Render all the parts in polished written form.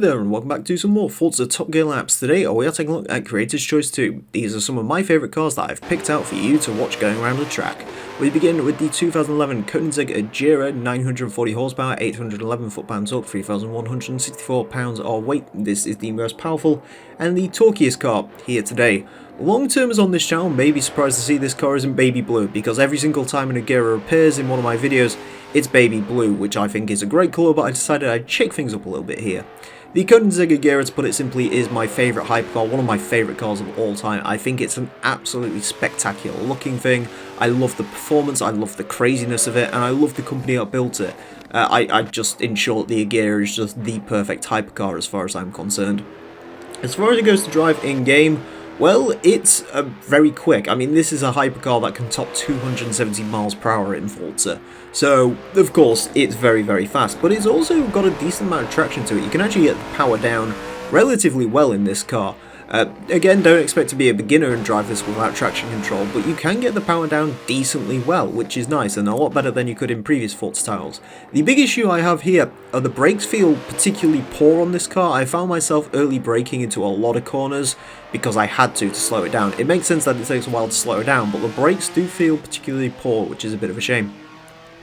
there and welcome back to some more Forza Top Gear laps. Today we are taking a look at Creator's Choice 2. These are some of my favourite cars that I've picked out for you to watch going around the track. We begin with the 2011 Koenigsegg Agera, 940 horsepower, 811 foot-pounds torque, 3,164 pounds of weight. This is the most powerful and the torquiest car here today. Long-termers on this channel may be surprised to see this car isn't baby blue, because every single time an Agera appears in one of my videos, it's baby blue, which I think is a great colour, but I decided I'd shake things up a little bit here. The Koenigsegg Agera, to put it simply, is my favourite hypercar, one of my favourite cars of all time. I think it's an absolutely spectacular looking thing. I love the performance, I love the craziness of it, and I love the company that built it. I just, in short, the Agera is just the perfect hypercar as far as I'm concerned. As far as it goes to drive in-game, well, it's very quick. I mean, this is a hypercar that can top 270 miles per hour in Forza. So, of course, it's very, very fast. But it's also got a decent amount of traction to it. You can actually get the power down relatively well in this car. Again, don't expect to be a beginner and drive this without traction control, but you can get the power down decently well, which is nice, and a lot better than you could in previous Forza titles. The big issue I have here are the brakes feel particularly poor on this car. I found myself early braking into a lot of corners because I had to slow it down. It makes sense that it takes a while to slow it down, but the brakes do feel particularly poor, which is a bit of a shame.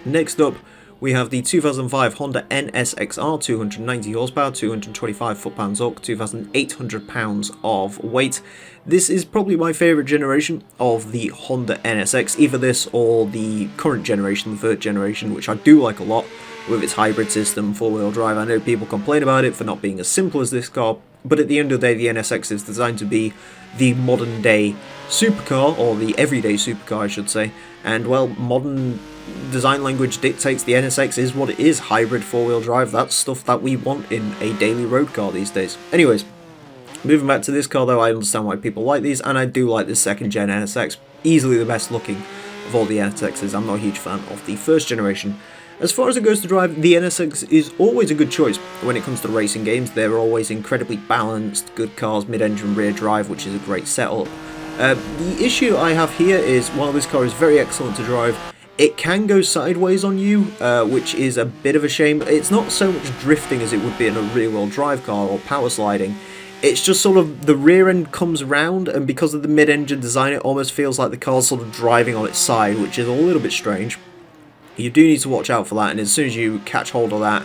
Next up, we have the 2005 Honda NSX-R, 290 horsepower, 225 foot-pounds torque, 2,800 pounds of weight. This is probably my favourite generation of the Honda NSX, either this or the current generation, the third generation, which I do like a lot, with its hybrid system, four-wheel drive. I know people complain about it for not being as simple as this car, but at the end of the day, the NSX is designed to be the modern-day supercar, or the everyday supercar, I should say, and, well, modern design language dictates the NSX is what it is, hybrid four-wheel drive. That's stuff that we want in a daily road car these days. Anyways, moving back to this car though, I understand why people like these, and I do like this second gen NSX, easily the best looking of all the NSXs. I'm not a huge fan of the first generation. As far as it goes to drive, the NSX is always a good choice when it comes to racing games. They're always incredibly balanced, good cars, mid-engine rear drive, which is a great setup. The issue I have here is, while this car is very excellent to drive, it can go sideways on you, which is a bit of a shame. It's not so much drifting as it would be in a rear-wheel drive car or power sliding. It's just sort of the rear end comes round, and because of the mid-engine design, it almost feels like the car's sort of driving on its side, which is a little bit strange. You do need to watch out for that, and as soon as you catch hold of that,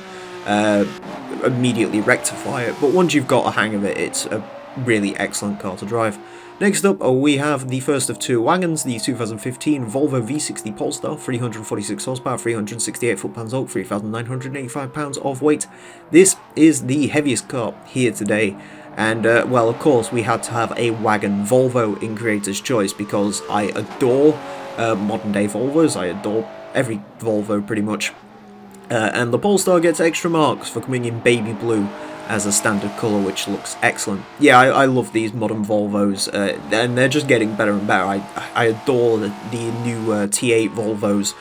immediately rectify it. But once you've got a hang of it, it's a really excellent car to drive. Next up, we have the first of two wagons, the 2015 Volvo V60 Polestar, 346 horsepower, 368 foot-pounds torque, 3,985 pounds of weight. This is the heaviest car here today, and, well, of course, we had to have a wagon Volvo in Creator's Choice, because I adore modern-day Volvos. I adore every Volvo, pretty much. And the Polestar gets extra marks for coming in baby blue as a standard colour, which looks excellent. Yeah, I love these modern Volvos, and they're just getting better and better. I adore the new T8 Volvos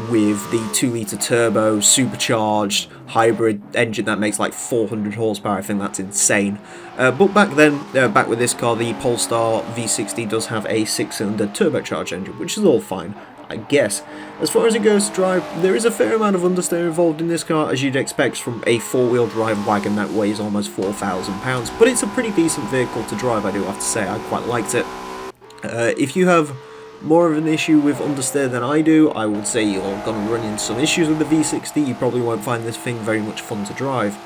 with the 2-litre turbo, supercharged, hybrid engine that makes like 400 horsepower. I think that's insane. But back then, back with this car, the Polestar V60 does have a 6-cylinder turbocharged engine, which is all fine, I guess. As far as it goes to drive, there is a fair amount of understeer involved in this car, as you'd expect from a four-wheel drive wagon that weighs almost 4,000 pounds, but it's a pretty decent vehicle to drive, I do have to say. I quite liked it. If you have more of an issue with understeer than I do, I would say you're going to run into some issues with the V60. You probably won't find this thing very much fun to drive.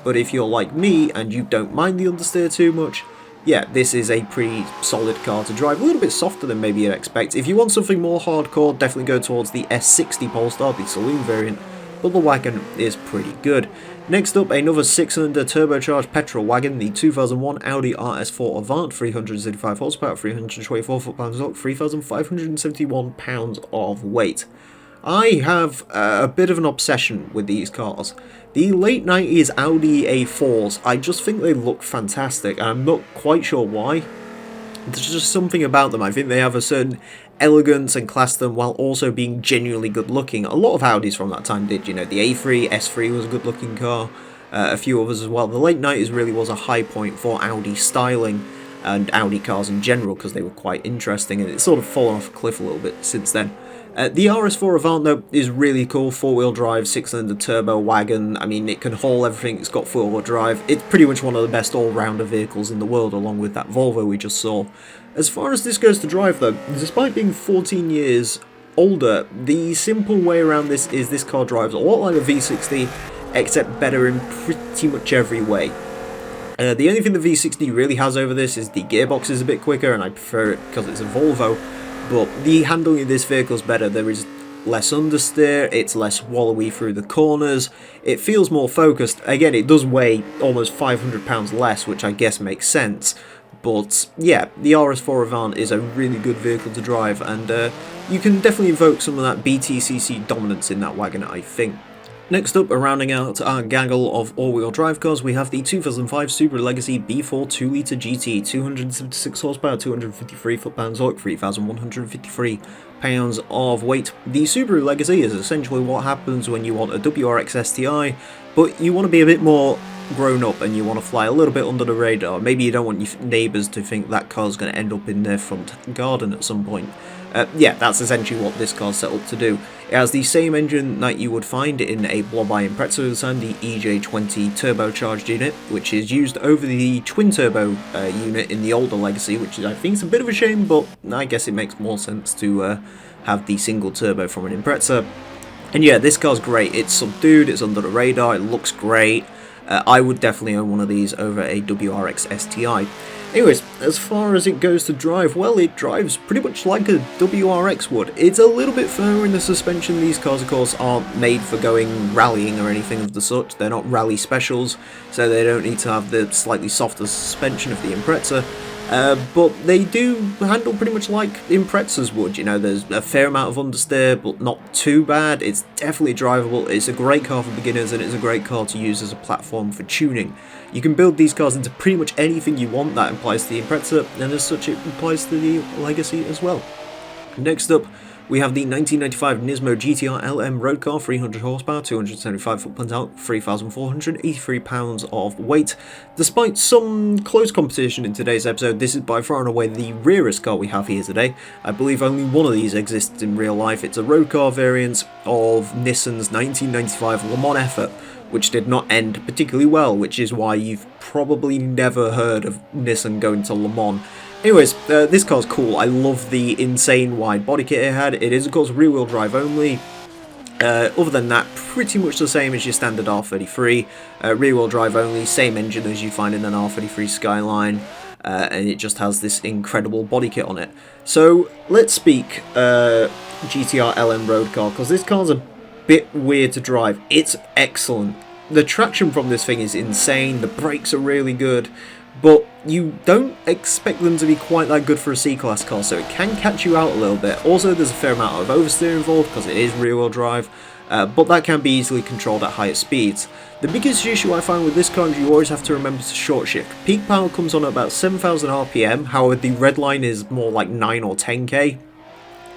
But if you're like me and you don't mind the understeer too much, yeah, this is a pretty solid car to drive. A little bit softer than maybe you'd expect. If you want something more hardcore, definitely go towards the S60 Polestar, the saloon variant, but the wagon is pretty good. Next up, another 6-cylinder turbocharged petrol wagon, the 2001 Audi RS4 Avant, 375 horsepower, 324 foot-pounds torque, 3,571 pounds of weight. I have a bit of an obsession with these cars. The late 90s Audi A4s, I just think they look fantastic, and I'm not quite sure why. There's just something about them. I think they have a certain elegance and class to them while also being genuinely good looking. A lot of Audis from that time did, you know, the A3, S3 was a good looking car, a few others as well. The late 90s really was a high point for Audi styling and Audi cars in general, because they were quite interesting, and it's sort of fallen off a cliff a little bit since then. The RS4 Avant, though, is really cool. 4-wheel drive, 6-cylinder turbo wagon. I mean, it can haul everything. It's got 4-wheel drive. It's pretty much one of the best all-rounder vehicles in the world, along with that Volvo we just saw. As far as this goes to drive, though, despite being 14 years older, the simple way around this is this car drives a lot like a V60, except better in pretty much every way. The only thing the V60 really has over this is the gearbox is a bit quicker, and I prefer it because it's a Volvo. But the handling of this vehicle is better. There is less understeer, it's less wallowy through the corners, it feels more focused. Again, it does weigh almost 500 pounds less, which I guess makes sense. But yeah, the RS4 Avant is a really good vehicle to drive, and you can definitely invoke some of that BTCC dominance in that wagon, I think. Next up, rounding out our gaggle of all-wheel drive cars, we have the 2005 Subaru Legacy B4 2-litre GT, 276 horsepower, 253 foot-pounds torque, 3,153 pounds of weight. The Subaru Legacy is essentially what happens when you want a WRX STI, but you want to be a bit more grown up and you want to fly a little bit under the radar. Maybe you don't want your neighbours to think that car's going to end up in their front garden at some point. Yeah, that's essentially what this car's set up to do. It has the same engine that you would find in a blob-eye Impreza design, the EJ20 turbocharged unit, which is used over the twin-turbo unit in the older Legacy, which I think is a bit of a shame, but I guess it makes more sense to have the single turbo from an Impreza. And yeah, this car's great. It's subdued, it's under the radar, it looks great. I would definitely own one of these over a WRX STI. Anyways, as far as it goes to drive, well, it drives pretty much like a WRX would. It's a little bit firmer in the suspension. These cars, of course, aren't made for going rallying or anything of the such. They're not rally specials, so they don't need to have the slightly softer suspension of the Impreza. But they do handle pretty much like Imprezas would. You know, there's a fair amount of understeer, but not too bad. It's definitely drivable. It's a great car for beginners, and it's a great car to use as a platform for tuning. You can build these cars into pretty much anything you want. That applies to the Impreza, and as such it applies to the Legacy as well. Next up, we have the 1995 Nismo GTR LM road car, 300 horsepower, 275 foot-pounds out, 3,483 pounds of weight. Despite some close competition in today's episode, this is by far and away the rarest car we have here today. I believe only one of these exists in real life. It's a road car variant of Nissan's 1995 Le Mans effort, which did not end particularly well, which is why you've probably never heard of Nissan going to Le Mans. Anyways, this car's cool. I love the insane wide body kit it had. It is, of course, rear-wheel drive only. Other than that, pretty much the same as your standard R33. Rear-wheel drive only, same engine as you find in an R33 Skyline. And it just has this incredible body kit on it. So, let's speak GTR LM road car, because this car's a bit weird to drive. It's excellent. The traction from this thing is insane. The brakes are really good. But you don't expect them to be quite that good for a C-Class car, so it can catch you out a little bit. Also, there's a fair amount of oversteer involved because it is rear-wheel drive, but that can be easily controlled at higher speeds. The biggest issue I find with this car is you always have to remember to short shift. Peak power comes on at about 7,000 RPM, however the red line is more like 9 or 10k,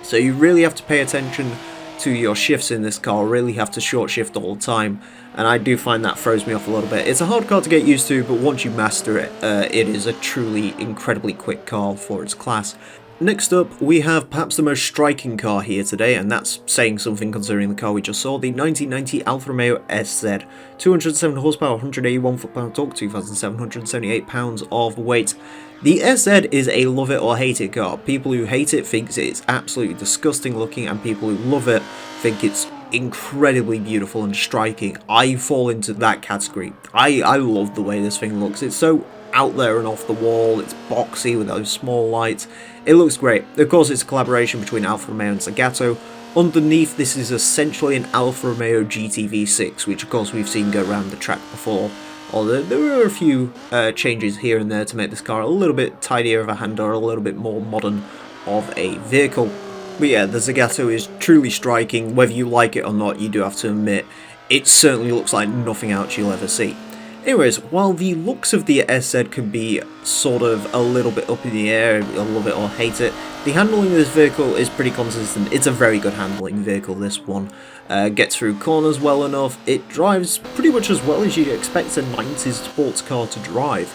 so you really have to pay attention to your shifts in this car, really have to short shift all the time, and I do find that throws me off a little bit. It's a hard car to get used to, but once you master it, it is a truly incredibly quick car for its class. Next up, we have perhaps the most striking car here today, and that's saying something considering the car we just saw, the 1990 Alfa Romeo SED. 207 horsepower, 181 foot-pound torque, 2,778 pounds of weight. The SED is a love it or hate it car. People who hate it think it's absolutely disgusting looking, and people who love it think it's incredibly beautiful and striking. I fall into that category. I love the way this thing looks. It's so out there and off the wall, it's boxy with those small lights. It looks great. Of course, it's a collaboration between Alfa Romeo and Zagato. Underneath, this is essentially an Alfa Romeo GT V6, which of course we've seen go around the track before. Although there are a few changes here and there to make this car a little bit tidier of a handle, a little bit more modern of a vehicle. But yeah, the Zagato is truly striking. Whether you like it or not, you do have to admit, it certainly looks like nothing else you'll ever see. Anyways, while the looks of the SZ can be sort of a little bit up in the air, I love it or hate it, the handling of this vehicle is pretty consistent. It's a very good handling vehicle, this one. Gets through corners well enough, it drives pretty much as well as you'd expect a 90s sports car to drive.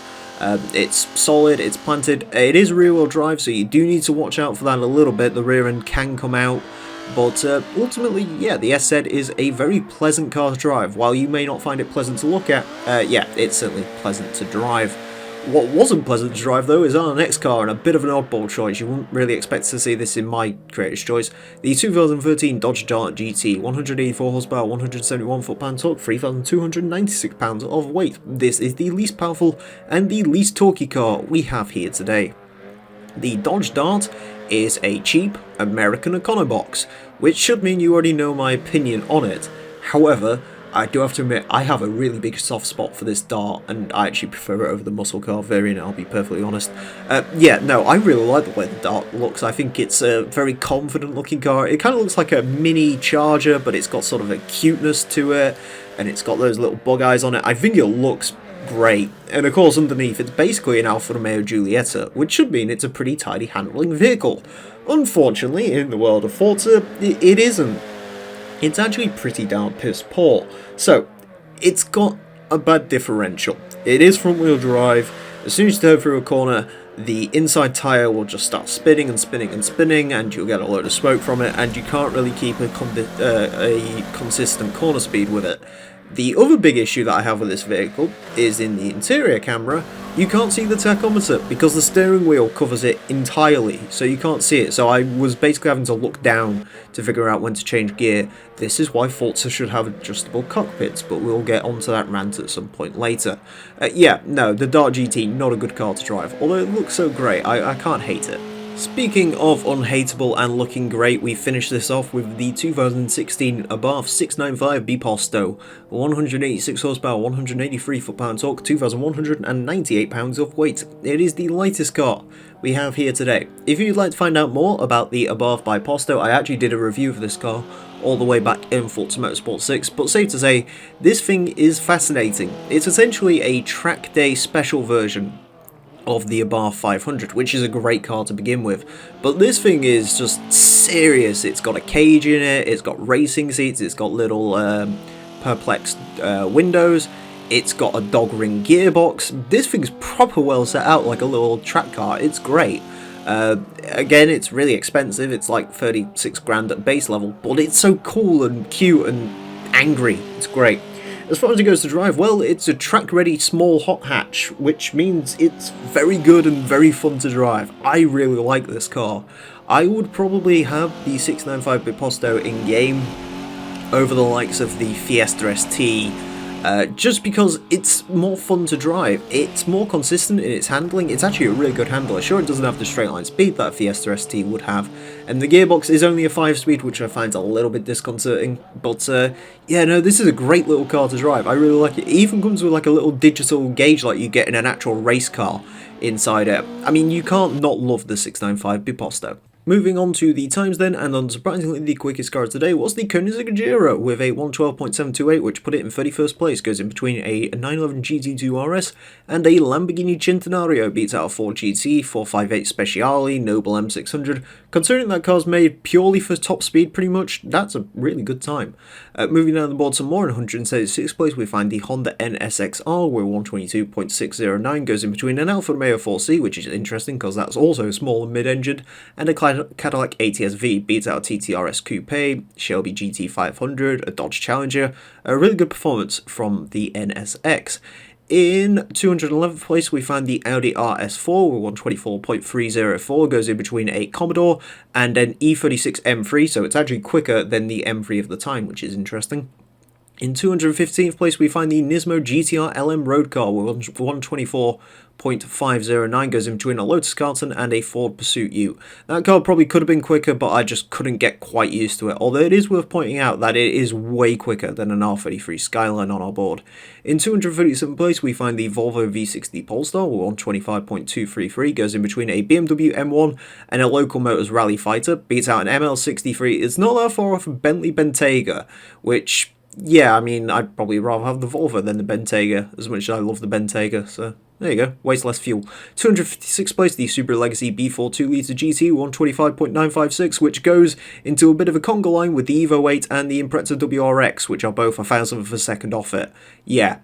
It's solid, it's planted, it is rear-wheel drive, so you do need to watch out for that a little bit. The rear end can come out, But ultimately, yeah, the SZ is a very pleasant car to drive. While you may not find it pleasant to look at, yeah, it's certainly pleasant to drive. What wasn't pleasant to drive, though, is our next car, and a bit of an oddball choice. You wouldn't really expect to see this in my creator's choice. The 2013 Dodge Dart GT, 184 horsepower, 171 foot-pound torque, 3,296 pounds of weight. This is the least powerful and the least torquey car we have here today. The Dodge Dart is a cheap American econobox, which should mean you already know my opinion on it. However, I do have to admit, I have a really big soft spot for this Dart, and I actually prefer it over the muscle car variant, I'll be perfectly honest. Yeah, no, I really like the way the Dart looks. I think it's a very confident looking car. It kind of looks like a mini Charger, but it's got sort of a cuteness to it, and it's got those little bug eyes on it. I think it looks great. And of course, underneath, it's basically an Alfa Romeo Giulietta, which should mean it's a pretty tidy handling vehicle. Unfortunately, in the world of Forza, it isn't. It's actually pretty darn piss poor. So, it's got a bad differential. It is front wheel drive. As soon as you turn through a corner, the inside tyre will just start spinning and spinning and spinning, and you'll get a load of smoke from it, and you can't really keep a consistent corner speed with it. The other big issue that I have with this vehicle is in the interior camera, you can't see the tachometer because the steering wheel covers it entirely, so you can't see it. So I was basically having to look down to figure out when to change gear. This is why Forza should have adjustable cockpits, but we'll get onto that rant at some point later. Yeah, no, the Dart GT, not a good car to drive, although it looks so great, I can't hate it. Speaking of unhateable and looking great, we finish this off with the 2016 Abarth 695 Biposto, 186 horsepower, 183 foot-pound torque, 2,198 pounds of weight. It is the lightest car we have here today. If you'd like to find out more about the Abarth Biposto, I actually did a review of this car all the way back in Forza Motorsport 6, but safe to say, this thing is fascinating. It's essentially a track day special version of the Abarth 500, which is a great car to begin with, but this thing is just serious. It's got a cage in it, it's got racing seats, it's got little perplexed windows, it's got a dog ring gearbox. This thing's proper well set out like a little track car. It's great. Again, it's really expensive, it's like 36 grand at base level, but it's so cool and cute and angry. It's great. As far as it goes to drive, well, it's a track-ready small hot hatch, which means it's very good and very fun to drive. I really like this car. I would probably have the 695 Biposto in-game over the likes of the Fiesta ST, just because it's more fun to drive. It's more consistent in its handling. It's actually a really good handler. Sure, it doesn't have the straight line speed that Fiesta ST would have, and the gearbox is only a 5-speed, which I find a little bit disconcerting, but yeah, no, this is a great little car to drive. I really like it. It even comes with like a little digital gauge like you get in an actual race car inside it. I mean, you can't not love the 695 Biposto. Moving on to the times then, and unsurprisingly the quickest car today was the Koenigsegg Jira with a 112.728, which put it in 31st place, goes in between a 911 GT2 RS and a Lamborghini Centenario, beats out a Ford GT, 458 Speciale, Noble M600. Considering that car's made purely for top speed pretty much, that's a really good time. Moving down the board some more, in 176th place we find the Honda NSX-R with 122.609, goes in between an Alfa Romeo 4C, which is interesting because that's also small and mid-engined, and a Cadillac ATS-V, beats out a TTRS Coupe, Shelby GT500, a Dodge Challenger. A really good performance from the NSX. In 211th place we find the Audi RS4 with 124.304, goes in between a Commodore and an E36 M3, so it's actually quicker than the M3 of the time, which is interesting. In 215th place we find the Nismo GTR LM road car with 124.509, goes in between a Lotus Carlton and a Ford Pursuit Ute. That car probably could have been quicker, but I just couldn't get quite used to it, although it is worth pointing out that it is way quicker than an R33 Skyline on our board. In 237th place we find the Volvo V60 Polestar with 125.233, goes in between a BMW M1 and a Local Motors Rally Fighter, beats out an ML63. It's not that far off a Bentley Bentayga, which, yeah, I mean, I'd probably rather have the Volvo than the Bentayga, as much as I love the Bentayga, so there you go, waste less fuel. 256th place, the Subaru Legacy B4 2-litre GT, 125.956, which goes into a bit of a conga line with the Evo 8 and the Impreza WRX, which are both 1,000th of a second off it. Yeah,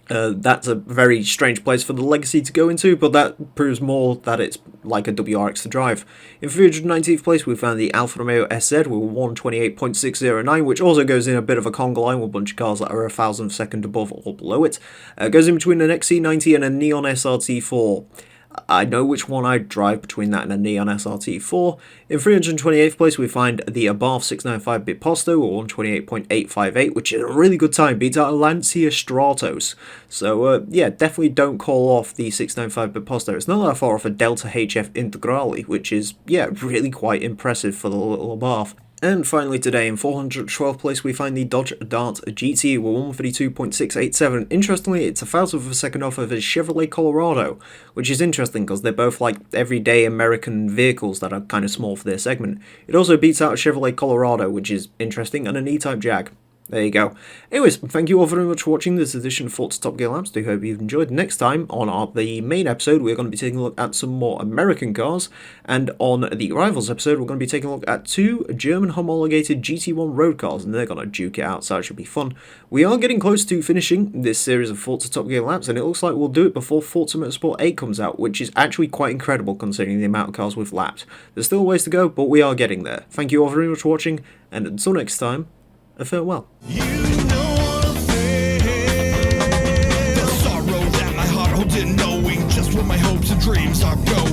That's a very strange place for the Legacy to go into, but that proves more that it's like a WRX to drive. In 319th place, we found the Alfa Romeo SED with 128.609, which also goes in a bit of a conga line with a bunch of cars that are a thousandth second above or below it. Goes in between an XC90 and a Neon SRT4. I know which one I'd drive between that and a Neon SRT4. In 328th place, we find the Abarth 695 Biposto with 128.858, which is a really good time, beats out a Lancia Stratos. So, yeah, definitely don't call off the 695 Biposto. It's not that far off a Delta HF Integrale, which is, yeah, really quite impressive for the little Abarth. And finally today, in 412th place, we find the Dodge Dart GT with 132.687. Interestingly, it's a thousandth of a second off of a Chevrolet Colorado, which is interesting because they're both like everyday American vehicles that are kind of small for their segment. It also beats out a Chevrolet Colorado, which is interesting, and an E-Type Jag. There you go. Anyways, thank you all very much for watching this edition of Forza Top Gear Labs. Do hope you've enjoyed. Next time, on the main episode, we're going to be taking a look at some more American cars, and on the Rivals episode, we're going to be taking a look at two German homologated GT1 road cars, and they're going to duke it out, so it should be fun. We are getting close to finishing this series of Forza Top Gear Labs, and it looks like we'll do it before Forza Motorsport 8 comes out, which is actually quite incredible considering the amount of cars we've lapped. There's still a ways to go, but we are getting there. Thank you all very much for watching, and until next time, a farewell. Knowing just where my hopes and dreams are going.